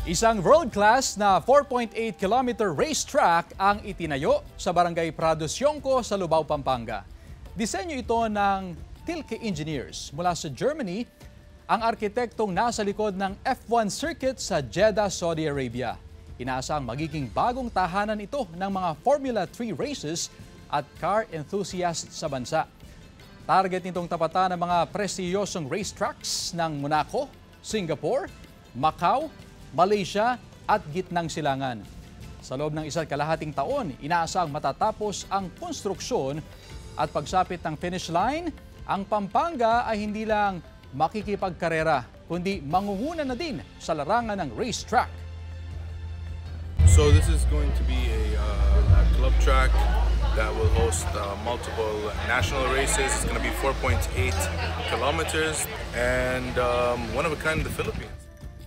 Isang world-class na 4.8-kilometer racetrack ang itinayo sa Barangay Prados Yongco sa Lubao, Pampanga. Disenyo ito ng Tilke Engineers mula sa Germany, ang arkitektong nasa likod ng F1 circuit sa Jeddah, Saudi Arabia. Inaasang magiging bagong tahanan ito ng mga Formula 3 races at car enthusiasts sa bansa. Target nitong tapatan ng mga prestiyosong racetracks ng Monaco, Singapore, Macau, Malaysia at Gitnang Silangan. Sa loob ng isa't kalahating taon, inaasang matatapos ang konstruksyon at pagsapit ng finish line, ang Pampanga ay hindi lang makikipagkarera, kundi mangunguna na din sa larangan ng racetrack. So this is going to be a club track that will host multiple national races. It's going to be 4.8 kilometers and one of a kind in the Philippines.